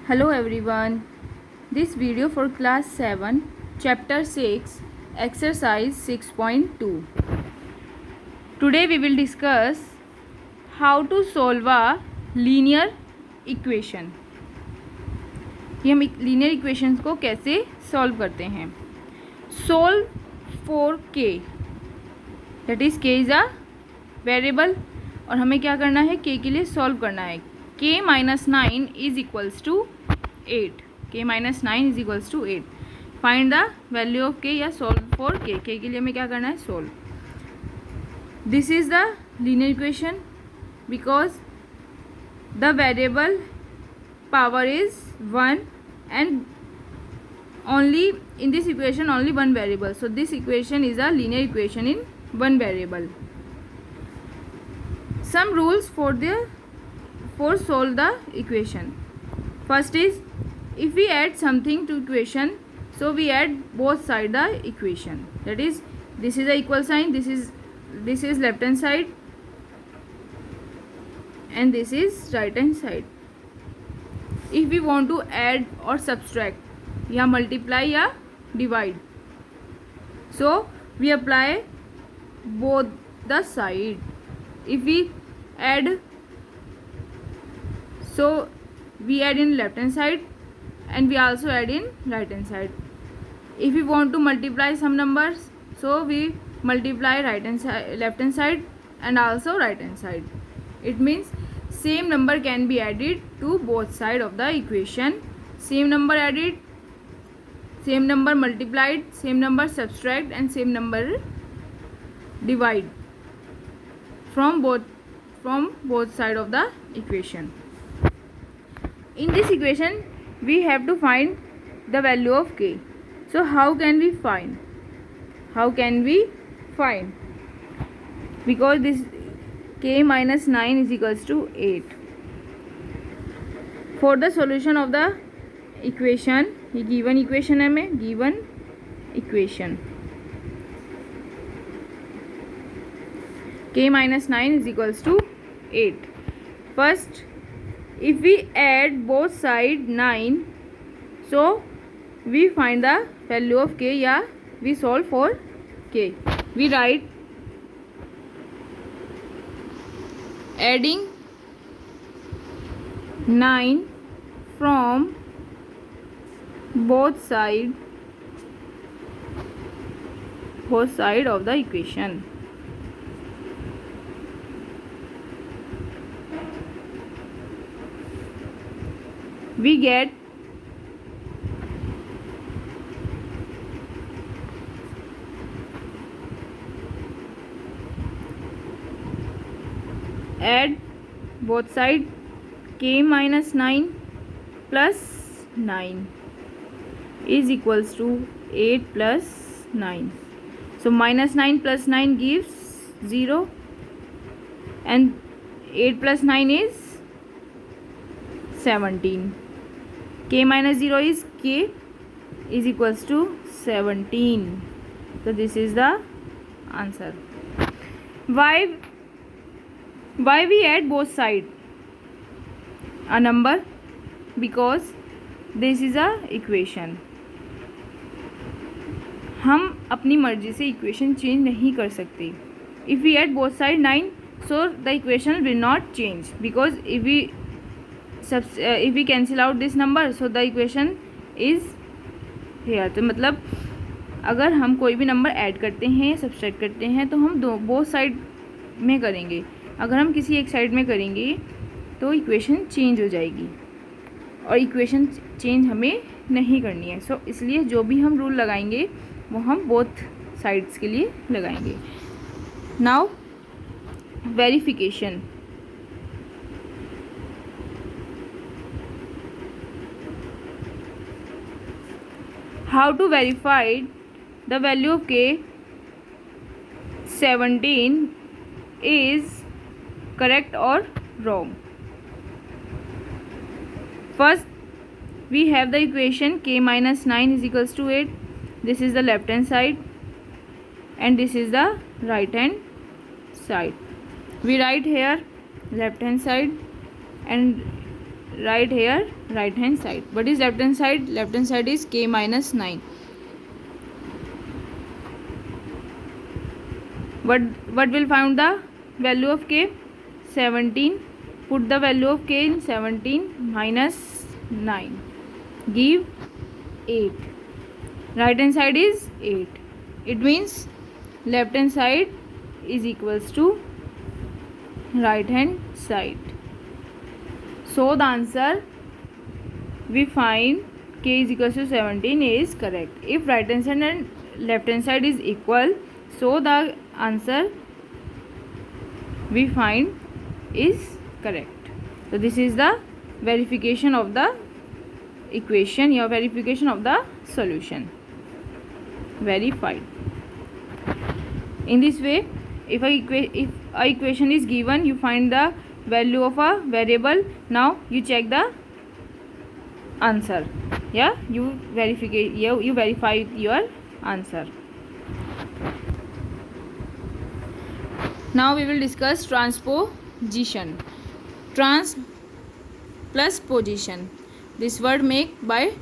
Hello everyone. This video for class 7, chapter 6, exercise 6.2. Today we will discuss how to solve a linear equation. कि हम linear equations को कैसे solve करते हैं. Solve for k. That is k is a variable और हमें क्या करना है, k के लिए solve करना है. k minus 9 is equals to 8. k minus 9 is equals to 8. Find the value of k या solve for k. k के लिए हमें क्या करना है, solve. This is the linear equation because the variable power is 1 and only in this equation only one variable. So this equation is a linear equation in one variable. Some rules for solve the equation. First is, if we add something to equation, so we add both side the equation. That is, this is the equal sign, this is left hand side and this is right hand side. If we want to add or subtract या multiply या divide, so we apply both the side. If we add, so we add in left hand side and we also add in right hand side. If we want to multiply some numbers, so we multiply right hand side, left hand side and also right hand side. It means same number can be added to both side of the equation. Same number added, same number multiplied, same number subtract and same number divide from both side of the equation. In this equation we have to find the value of k. So how can we find? Because this k minus 9 is equals to 8. For the solution of the equation, ये given equation है, में given equation k minus 9 is equals to 8. First, if we add both side 9, so we find the value of k या we solve for k. We write adding 9 from both side of the equation. We get add both side k minus 9 plus 9 is equals to 8 plus 9. So minus 9 plus 9 gives 0 and 8 plus 9 is 17. K minus 0 is k is equals to 17. So this is the answer. Why we add both side a number? Because this is a equation. हम अपनी मर्जी से equation change नहीं कर सकते. If we add both side 9, so the equation will not change, because if we cancel out this number, so the equation is here. तो मतलब अगर हम कोई भी नंबर ऐड करते हैं या सब्सट्रैक्ट करते हैं तो हम बोथ साइड में करेंगे. अगर हम किसी एक साइड में करेंगे तो इक्वेशन चेंज हो जाएगी और इक्वेशन चेंज हमें नहीं करनी है. सो इसलिए जो भी हम रूल लगाएंगे वो हम बोथ साइड्स के लिए लगाएंगे. Now verification. How to verify the value of k 17 is correct or wrong? First, we have the equation k minus 9 is equals to 8. This is the left hand side and this is the right hand side. We write here left hand side and write here right hand side. What is left hand side? Left hand side is k minus 9. What will find the value of k? 17. Put the value of k in 17 minus 9. Give 8. Right hand side is 8. It means left hand side is equals to right hand side. So the answer we find k is equals to 17 is correct. If right hand side and left hand side is equal, so the answer we find is correct. So this is the verification of the equation, your verification of the solution. Verified. In this way, if a equation is given, you find the value of a variable. Now you check the answer. Yeah, you verify your answer. Now we will discuss transposition. Trans plus position. This word make by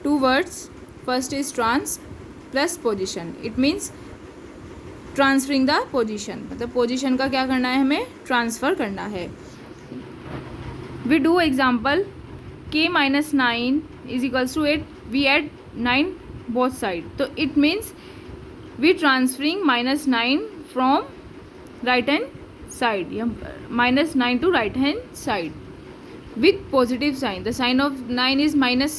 two words. First is trans plus position. It means transferring the position. मतलब position का क्या करना है, हमें transfer करना है. We do example k माइनस 9 is equals to 8. We add 9 both side. तो it means we transferring minus 9 from right hand side, या minus 9 to right hand side with positive sign. The sign of 9 is minus,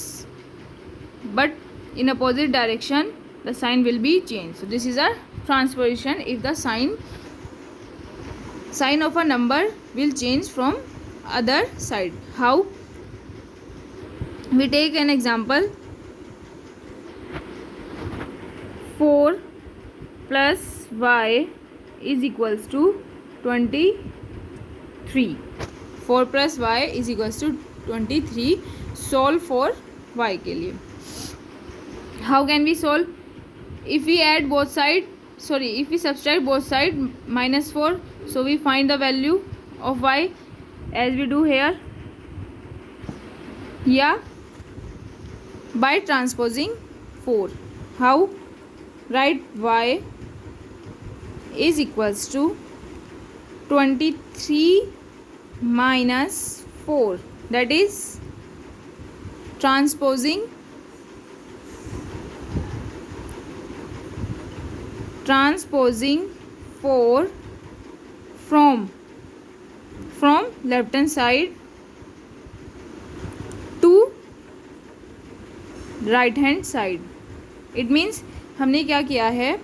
but in opposite direction the sign will be changed. So this is a transposition. If the sign of a number will change from other side. How? We take an example. 4 plus y is equals to 23. 4 plus y is equals to 23. Solve for y के लिए. How can we solve? If we add both side, if we subtract both side minus 4, so we find the value of y as we do here. Yeah, by transposing 4. How? Write y is equals to 23 minus 4, that is transposing 4 from left hand side to right hand side. It means हमने क्या किया है,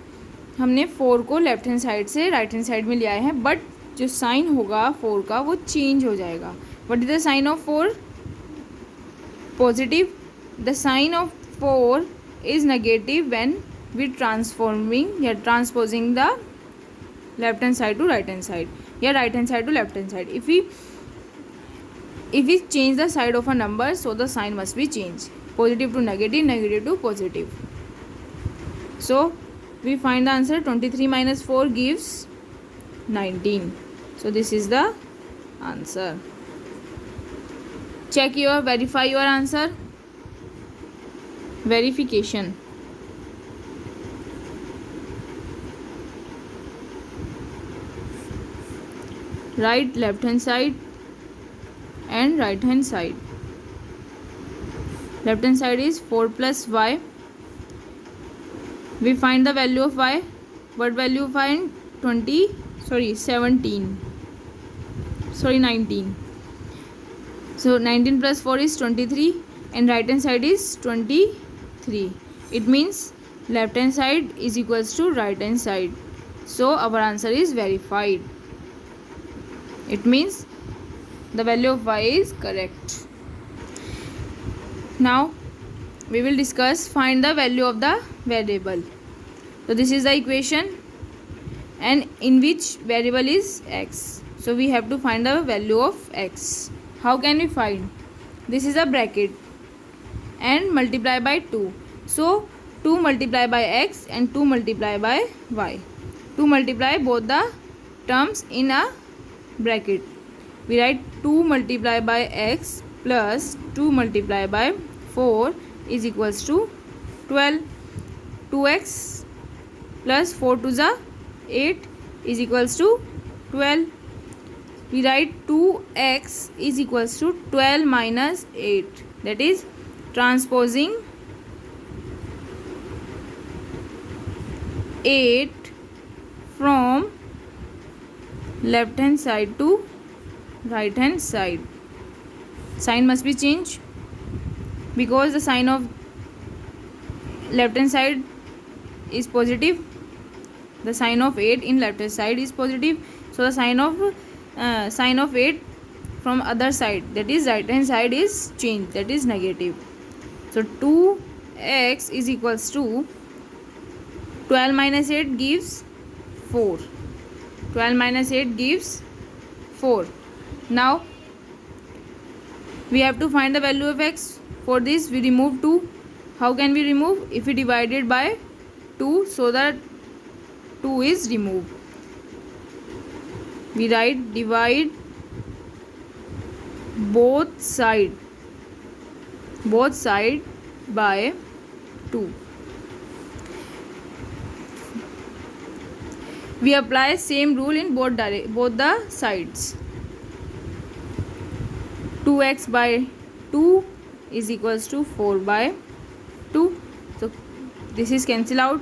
हमने 4 को left hand side से right hand side में ले आए हैं, बट जो साइन होगा 4 का वो चेंज हो जाएगा. What is the sign of 4? Positive. The sign of 4 is negative when we transforming या transposing the left hand side to right hand side या right hand side to left hand side. if we change the side of a number, so the sign must be changed. Positive to negative, negative to positive. So we find the answer. 23 minus 4 gives 19. So this is the answer. Check your, verify your answer. Verification. Write left hand side and right hand side. Left hand side is 4 plus y. We find the value of y. What value find? 19. So 19 plus 4 is 23 and right hand side is 23. It means left hand side is equals to right hand side. So our answer is verified. It means the value of y is correct. Now we will discuss find the value of the variable. So this is the equation and in which variable is x. So we have to find the value of x. How can we find? This is a bracket and multiply by 2. So 2 multiply by x and 2 multiply by y. To multiply both the terms in a bracket. We write 2 multiply by x plus 2 multiplied by 4 is equals to 12. 2x plus 4 to the 8 is equals to 12. We write 2x is equals to 12 minus 8, that is transposing 8 from left hand side to right hand side. Sign must be changed because the sign of left hand side is positive. The sign of 8 in left hand side is positive, so the sign of 8 from other side, that is right hand side, is changed, that is negative. So 2x is equals to 12 minus 8 gives 4. 12 minus 8 gives 4. Now we have to find the value of x. For this we remove 2. How can we remove? If we divide it by 2, so that 2 is removed. We write divide both side by 2. We apply same rule in both the sides. 2x by 2 is equals to 4 by 2. So this is cancel out.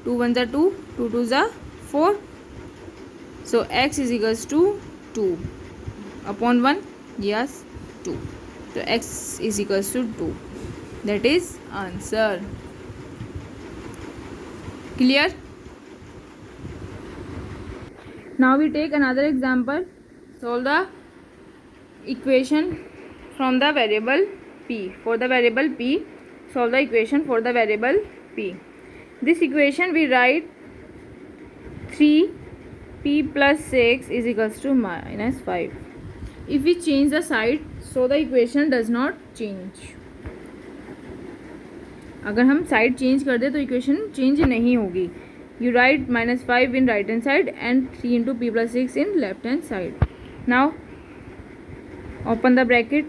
2 1s are 2, 2 2s are 4. So x is equals to 2 upon 1. Yes, 2. So x is equals to 2. That is answer. Clear? Now we take another example. Solve the equation from the variable p. For the variable p, solve the equation for the variable p. This equation we write 3p plus 6 is equals to minus 5. If we change the side, so the equation does not change. अगर हम side change कर दे तो equation change नहीं होगी. You write minus 5 in right hand side and 3 into p plus 6 in left hand side. Now open the bracket.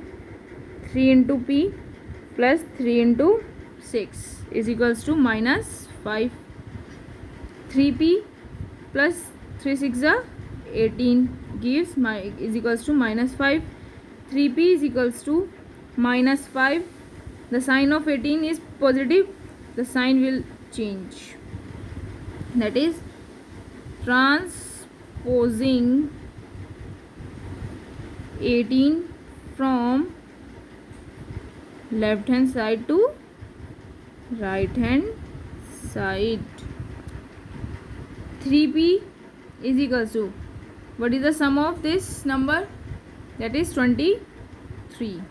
3 into p plus 3 into 6 is equals to minus 5. 3p plus 3 6 are 18 gives is equals to minus 5. 3p is equals to minus 5. The sign of 18 is positive. The sign will change. That is transposing 18 from left hand side to right hand side. 3p is equals to, what is the sum of this number? That is 23.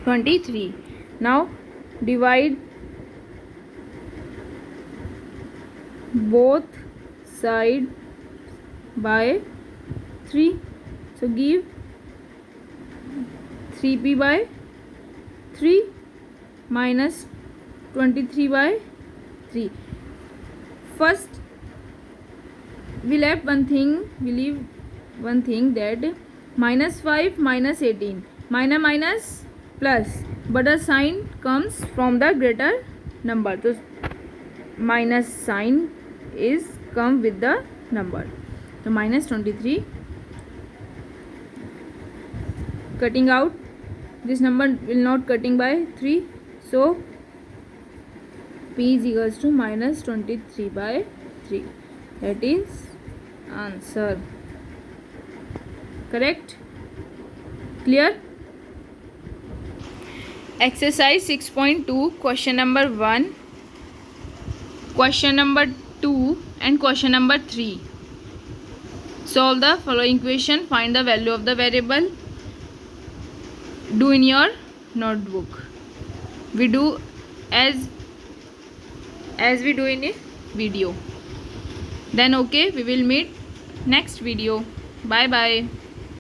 23. Now divide both side by 3. So give 3p by 3 minus 23 by 3. First we leave one thing, that minus 5 minus 18, minus plus, but the sign comes from the greater number, so minus sign is come with the number. So minus 23. Cutting out, this number will not cutting by 3, so p is equals to minus 23 by 3. That is answer. Correct? Clear? Exercise 6.2, question number 1, question number 2 and question number 3. Solve the following equation. Find the value of the variable. Do in your notebook. We do as we do in a video. Then okay, we will meet next video. Bye bye.